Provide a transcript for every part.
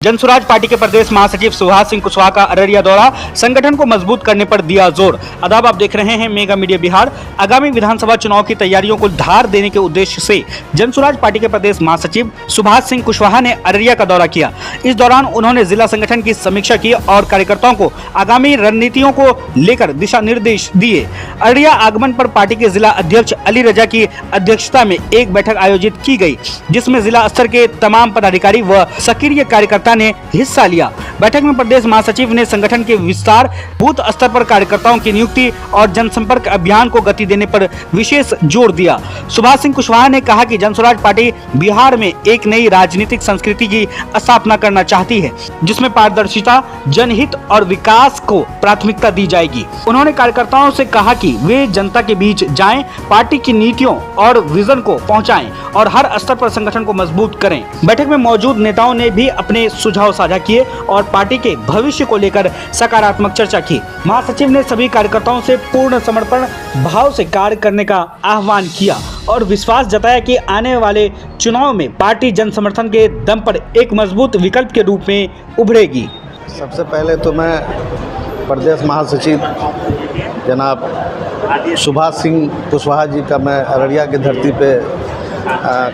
Jan Suraaj party के प्रदेश महासचिव सुभाष सिंह कुशवाहा का अररिया दौरा, संगठन को मजबूत करने पर दिया जोर। आदाब, आप देख रहे हैं मेगा मीडिया बिहार। आगामी विधानसभा चुनाव की तैयारियों को धार देने के उद्देश्य से जनसुराज पार्टी के प्रदेश महासचिव सुभाष सिंह कुशवाहा ने अररिया का दौरा किया। इस दौरान उन्होंने जिला संगठन की समीक्षा की और कार्यकर्ताओं को आगामी रणनीतियों को लेकर दिशा निर्देश दिए। अररिया आगमन पर पार्टी के जिला अध्यक्ष अली रजा की अध्यक्षता में एक बैठक आयोजित की गई, जिसमें जिला स्तर के तमाम पदाधिकारी व सक्रिय कार्यकर्ता ने हिस्सा लिया। बैठक में प्रदेश महासचिव ने संगठन के विस्तार, बूथ स्तर पर कार्यकर्ताओं की नियुक्ति और जनसंपर्क अभियान को गति देने पर विशेष जोर दिया। सुभाष सिंह कुशवाहा ने कहा कि जनसुराज पार्टी बिहार में एक नई राजनीतिक संस्कृति की स्थापना करना चाहती है, जिसमें पारदर्शिता, जनहित और विकास को प्राथमिकता दी जाएगी। उन्होंने कार्यकर्ताओं से कहा कि वे जनता के बीच जाएं, पार्टी की नीतियों और विजन को पहुंचाएं और हर स्तर पर संगठन को मजबूत करें। बैठक में मौजूद नेताओं ने भी अपने सुझाव साझा किए और पार्टी के भविष्य को लेकर सकारात्मक चर्चा की। महासचिव ने सभी कार्यकर्ताओं से पूर्ण समर्पण भाव से कार्य करने का आह्वान किया और विश्वास जताया कि आने वाले चुनाव में पार्टी जन समर्थन के दम पर एक मजबूत विकल्प के रूप में उभरेगी। सबसे पहले तो मैं प्रदेश महासचिव जनाब सुभाष सिंह कुशवाहा जी का मैं अररिया की धरती पे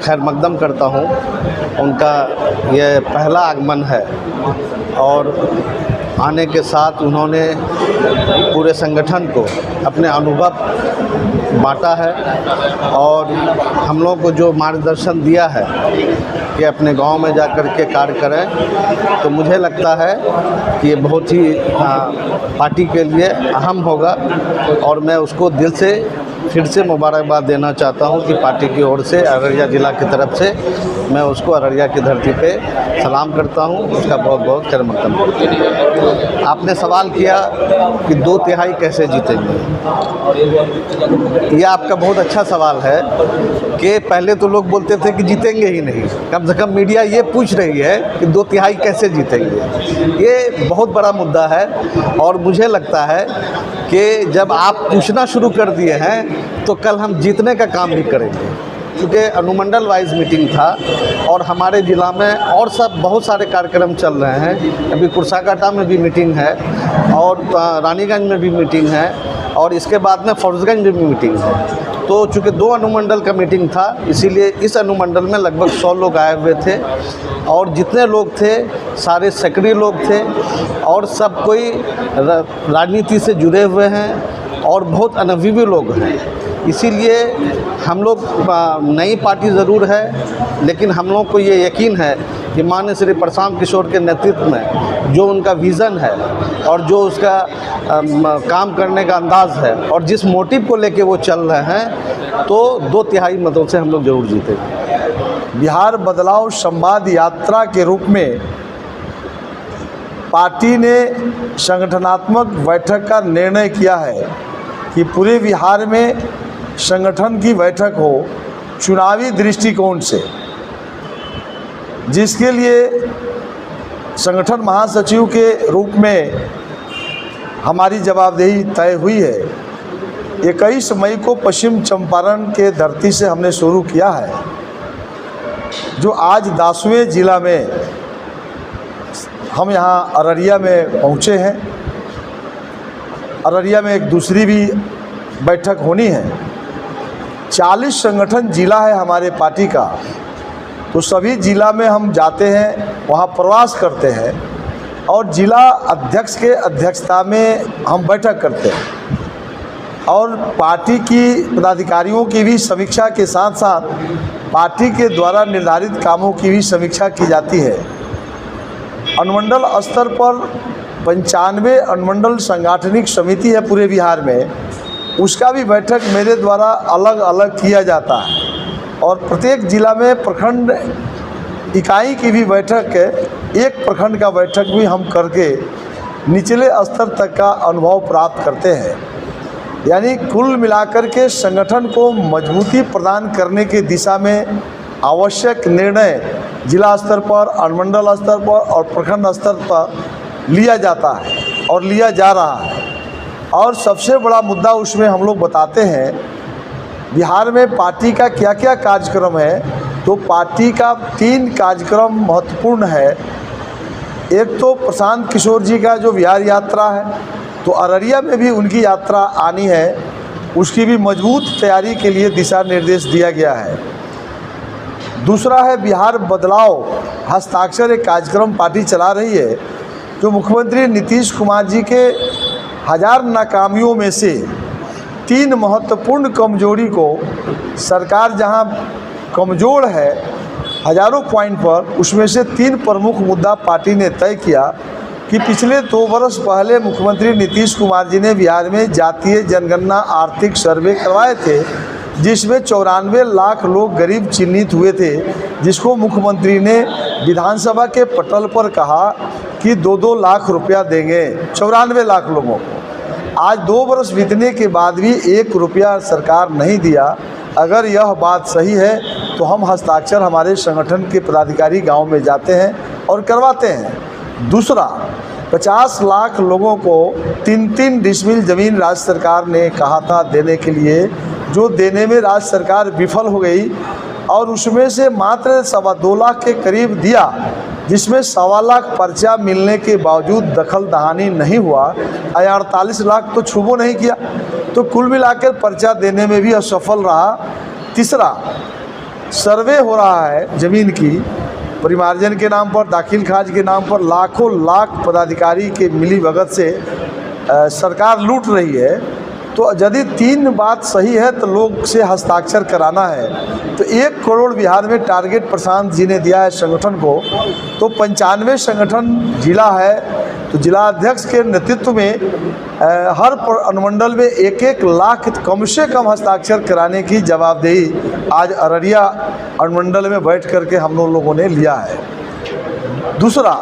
खैर मकदम करता हूं। उनका ये पहला आगमन है और आने के साथ उन्होंने पूरे संगठन को अपने अनुभव बांटा है और हम लोगों को जो मार्गदर्शन दिया है कि अपने गांव में जाकर के कार्य करें, तो मुझे लगता है कि ये बहुत ही पार्टी के लिए अहम होगा और मैं उसको दिल से फिर से मुबारकबाद देना चाहता हूं कि पार्टी की ओर से अररिया ज़िला की तरफ से मैं उसको अररिया की धरती पे सलाम करता हूं, उसका बहुत बहुत खैर मकदम करता हूं। आपने सवाल किया कि 2/3 कैसे जीतेंगे। यह आपका बहुत अच्छा सवाल है कि पहले तो लोग बोलते थे कि जीतेंगे ही नहीं, कम से कम मीडिया ये पूछ रही है कि 2/3 कैसे जीतेंगे। ये बहुत बड़ा मुद्दा है और मुझे लगता है कि जब आप पूछना शुरू कर दिए हैं तो कल हम जीतने का काम भी करेंगे, क्योंकि अनुमंडल वाइज मीटिंग था और हमारे ज़िला में और सब बहुत सारे कार्यक्रम चल रहे हैं। अभी कुर्साकाटा में भी मीटिंग है और रानीगंज में भी मीटिंग है और इसके बाद में फौजगंज में भी मीटिंग है। तो चूँकि 2 अनुमंडल का मीटिंग था, इसीलिए इस अनुमंडल में लगभग 100 लोग आए हुए थे और जितने लोग थे सारे सक्रिय लोग थे और सब कोई राजनीति से जुड़े हुए हैं और बहुत अनुभवी लोग हैं। इसीलिए हम लोग नई पार्टी ज़रूर है, लेकिन हम लोग को ये यकीन है कि माननीय श्री प्रशांत किशोर के नेतृत्व में जो उनका विज़न है और जो उसका काम करने का अंदाज़ है और जिस मोटिव को लेके वो चल रहे हैं, तो 2/3 मतों से हम लोग ज़रूर जीतेंगे। बिहार बदलाव संवाद यात्रा के रूप में पार्टी ने संगठनात्मक बैठक का निर्णय किया है कि पूरे बिहार में संगठन की बैठक हो चुनावी दृष्टिकोण से, जिसके लिए संगठन महासचिव के रूप में हमारी जवाबदेही तय हुई है। 21 मई को पश्चिम चंपारण के धरती से हमने शुरू किया है, जो आज 10वें जिला में हम यहाँ अररिया में पहुँचे हैं। अररिया में एक दूसरी भी बैठक होनी है। 40 संगठन जिला है हमारे पार्टी का, तो सभी जिला में हम जाते हैं, वहाँ प्रवास करते हैं और जिला अध्यक्ष के अध्यक्षता में हम बैठक करते हैं और पार्टी की पदाधिकारियों की भी समीक्षा के साथ साथ पार्टी के द्वारा निर्धारित कामों की भी समीक्षा की जाती है। अनुमंडल स्तर पर 95 अनुमंडल सांगठनिक समिति है पूरे बिहार में, उसका भी बैठक मेरे द्वारा अलग अलग किया जाता है और प्रत्येक जिला में प्रखंड इकाई की भी बैठक है। एक प्रखंड का बैठक भी हम करके निचले स्तर तक का अनुभव प्राप्त करते हैं। यानी कुल मिलाकर के संगठन को मजबूती प्रदान करने की दिशा में आवश्यक निर्णय जिला स्तर पर, अनुमंडल स्तर पर और प्रखंड स्तर पर लिया जाता है और लिया जा रहा है। और सबसे बड़ा मुद्दा उसमें हम लोग बताते हैं बिहार में पार्टी का क्या क्या कार्यक्रम है। तो पार्टी का 3 कार्यक्रम महत्वपूर्ण है। एक तो प्रशांत किशोर जी का जो बिहार यात्रा है, तो अररिया में भी उनकी यात्रा आनी है, उसकी भी मजबूत तैयारी के लिए दिशा निर्देश दिया गया है। दूसरा है बिहार बदलाव हस्ताक्षर, एक कार्यक्रम पार्टी चला रही है जो मुख्यमंत्री नीतीश कुमार जी के 1000 नाकामियों में से 3 महत्वपूर्ण कमजोरी को सरकार जहां कमज़ोर है हज़ारों पॉइंट पर, उसमें से 3 प्रमुख मुद्दा पार्टी ने तय किया कि पिछले 2 वर्ष पहले मुख्यमंत्री नीतीश कुमार जी ने बिहार में जातीय जनगणना आर्थिक सर्वे करवाए थे, जिसमें 94 लाख लोग गरीब चिन्हित हुए थे, जिसको मुख्यमंत्री ने विधानसभा के पटल पर कहा कि 2-2 लाख रुपया देंगे 94 लाख लोगों को। आज 2 वर्ष बीतने के बाद भी 1 रुपया सरकार नहीं दिया। अगर यह बात सही है तो हम हस्ताक्षर हमारे संगठन के पदाधिकारी गांव में जाते हैं और करवाते हैं। दूसरा, 50 लाख लोगों को 3-3 डिसमिल ज़मीन राज्य सरकार ने कहा था देने के लिए, जो देने में राज्य सरकार विफल हो गई और उसमें से मात्र 2.25 लाख के करीब दिया, जिसमें 1.25 लाख पर्चा मिलने के बावजूद दखल दहानी नहीं हुआ। 48 लाख तो छुबो नहीं किया, तो कुल मिलाकर पर्चा देने में भी असफल रहा। तीसरा, सर्वे हो रहा है ज़मीन की परिमार्जन के नाम पर, दाखिल खाज के नाम पर, लाखों लाख पदाधिकारी के मिलीभगत से सरकार लूट रही है। तो यदि 3 बात सही है तो लोग से हस्ताक्षर कराना है, तो 1 करोड़ बिहार में टारगेट प्रशांत जी ने दिया है संगठन को। तो 95 संगठन जिला है, तो जिला अध्यक्ष के नेतृत्व में हर अनुमंडल में 1-1 लाख कम से कम हस्ताक्षर कराने की जवाबदेही आज अररिया अनुमंडल में बैठ करके हम लोगों ने लिया है। दूसरा,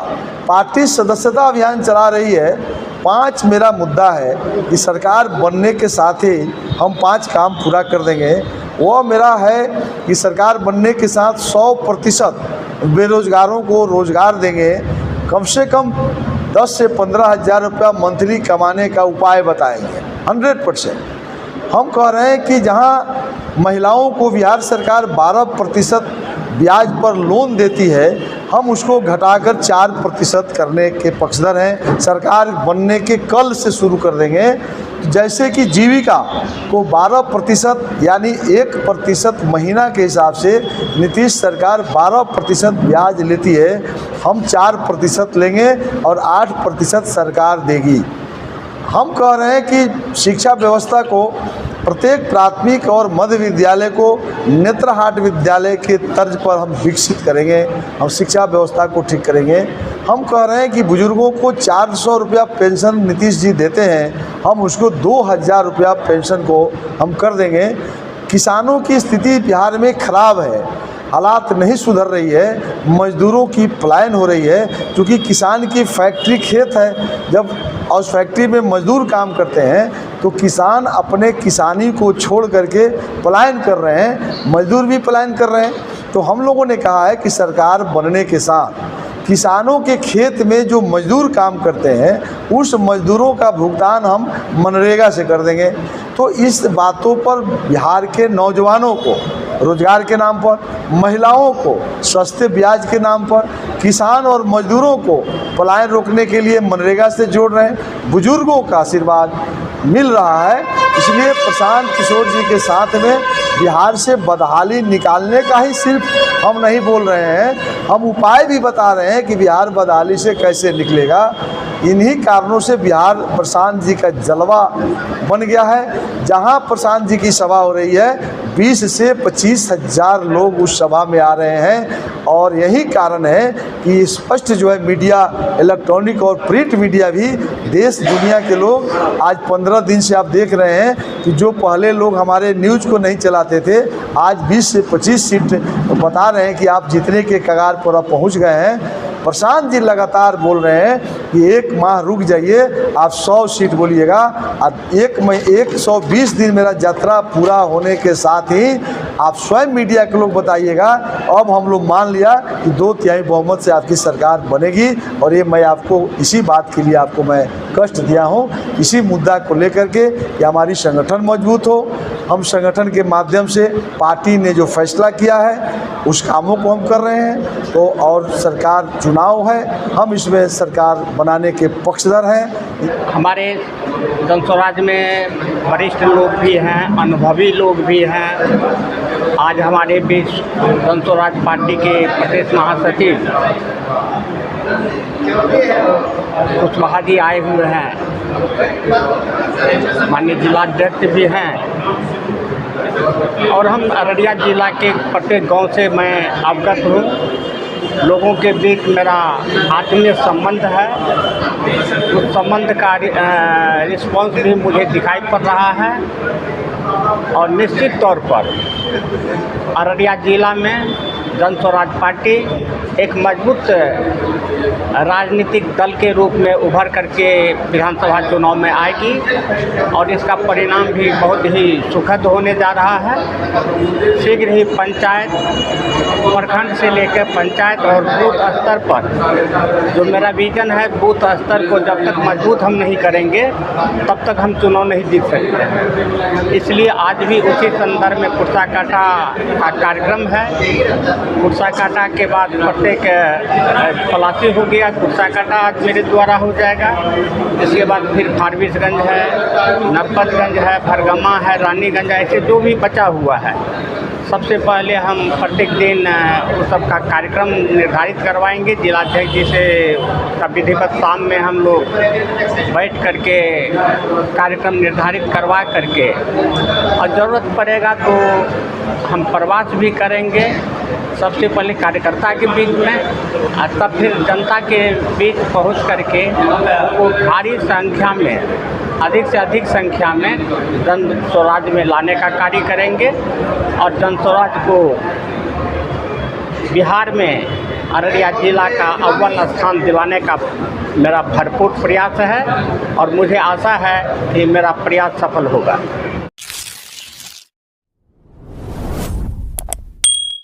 पार्टी सदस्यता अभियान चला रही है। 5 मेरा मुद्दा है कि सरकार बनने के साथ ही हम 5 काम पूरा कर देंगे। वो मेरा है कि सरकार बनने के साथ 100% बेरोजगारों को रोजगार देंगे, कम से कम 10 से 15 हज़ार रुपया मंथली कमाने का उपाय बताएंगे 100%। हम कह रहे हैं कि जहां महिलाओं को बिहार सरकार 12% ब्याज पर लोन देती है, हम उसको घटाकर 4% करने के पक्षधर हैं। सरकार बनने के कल से शुरू कर देंगे। जैसे कि जीविका को 12% यानी 1% महीना के हिसाब से नीतीश सरकार 12% ब्याज लेती है, हम 4% लेंगे और 8% सरकार देगी। हम कह रहे हैं कि शिक्षा व्यवस्था को प्रत्येक प्राथमिक और मध्य विद्यालय को नेत्रहाट विद्यालय के तर्ज पर हम विकसित करेंगे, हम शिक्षा व्यवस्था को ठीक करेंगे। हम कह रहे हैं कि बुजुर्गों को 400 रुपया पेंशन नीतीश जी देते हैं, हम उसको 2000 रुपया पेंशन को हम कर देंगे। किसानों की स्थिति बिहार में ख़राब है, हालात नहीं सुधर रही है, मजदूरों की पलायन हो रही है, क्योंकि किसान की फैक्ट्री खेत है। जब उस फैक्ट्री में मजदूर काम करते हैं तो किसान अपने किसानी को छोड़ करके पलायन कर रहे हैं, मजदूर भी पलायन कर रहे हैं। तो हम लोगों ने कहा है कि सरकार बनने के साथ किसानों के खेत में जो मजदूर काम करते हैं उस मजदूरों का भुगतान हम मनरेगा से कर देंगे। तो इस बातों पर बिहार के नौजवानों को रोजगार के नाम पर, महिलाओं को सस्ते ब्याज के नाम पर, किसान और मजदूरों को पलायन रोकने के लिए मनरेगा से जोड़ रहे हैं। बुजुर्गों का आशीर्वाद मिल रहा है, इसलिए प्रशांत किशोर जी के साथ में बिहार से बदहाली निकालने का ही सिर्फ हम नहीं बोल रहे हैं, हम उपाय भी बता रहे हैं कि बिहार बदहाली से कैसे निकलेगा। इन्हीं कारणों से बिहार प्रशांत जी का जलवा बन गया है। जहां प्रशांत जी की सभा हो रही है 20 से 25 हज़ार लोग उस सभा में आ रहे हैं, और यही कारण है कि स्पष्ट जो है मीडिया, इलेक्ट्रॉनिक और प्रिंट मीडिया भी, देश दुनिया के लोग आज 15 दिन से आप देख रहे हैं कि जो पहले लोग हमारे न्यूज़ को नहीं चलाते थे, आज 20 से 25 सीट बता रहे हैं कि आप जीतने के कगार पर आप पहुँच गए हैं। प्रशांत जी लगातार बोल रहे हैं कि 1 माह रुक जाइए, आप 100 सीट बोलिएगा, और 120 दिन मेरा यात्रा पूरा होने के साथ ही आप स्वयं मीडिया के लोग बताइएगा, अब हम लोग मान लिया कि 2/3 बहुमत से आपकी सरकार बनेगी। और ये मैं आपको इसी बात के लिए आपको मैं कष्ट दिया हूँ, इसी मुद्दा को लेकर के कि हमारी संगठन मजबूत हो। हम संगठन के माध्यम से पार्टी ने जो फैसला किया है उस कामों को हम कर रहे हैं। तो और सरकार चुनाव है, हम इसमें सरकार बनाने के पक्षधर हैं। हमारे जनस्वराज में वरिष्ठ लोग भी हैं, अनुभवी लोग भी हैं। आज हमारे बीच जनस्वराज पार्टी के प्रदेश महासचिव कुशवाहा जी आए हुए हैं, माननीय जिलाध्यक्ष भी हैं, और हम अररिया जिला के प्रत्येक गांव से मैं अवगत हूँ। लोगों के बीच मेरा आत्मीय संबंध है, उस संबंध का रिस्पॉन्स भी मुझे दिखाई पड़ रहा है। और निश्चित तौर पर अररिया जिला में जनस्वराज पार्टी एक मजबूत राजनीतिक दल के रूप में उभर करके विधानसभा चुनाव में आएगी, और इसका परिणाम भी बहुत ही सुखद होने जा रहा है। शीघ्र ही पंचायत, प्रखंड से लेकर पंचायत और बूथ स्तर पर जो मेरा विजन है, बूथ स्तर को जब तक मजबूत हम नहीं करेंगे तब तक हम चुनाव नहीं जीत सकते। इसलिए आज भी उसी संदर्भ में कुर्सा काटा का कार्यक्रम है। कुर्सा काटा के बाद प्रत्येक पलासी हो गया, कुर्सा काटा आज मेरे द्वारा हो जाएगा। इसके बाद फिर फारबिसगंज है, नरपतगंज है, भरगमा है, रानीगंज है, ऐसे जो भी बचा हुआ है सबसे पहले हम प्रत्येक दिन उस सब का कार्यक्रम निर्धारित करवाएंगे। जिलाध्यक्ष जी से का विधिवत शाम में हम लोग बैठ करके कार्यक्रम निर्धारित करवा करके, और ज़रूरत पड़ेगा तो हम प्रवास भी करेंगे, सबसे पहले कार्यकर्ता के बीच में, और तब फिर जनता के बीच पहुंच करके वो भारी संख्या में, अधिक से अधिक संख्या में जनस्वराज में लाने का कार्य करेंगे। और जनस्वराज को बिहार में अररिया जिला का अव्वल स्थान दिलाने का मेरा भरपूर प्रयास है, और मुझे आशा है कि मेरा प्रयास सफल होगा।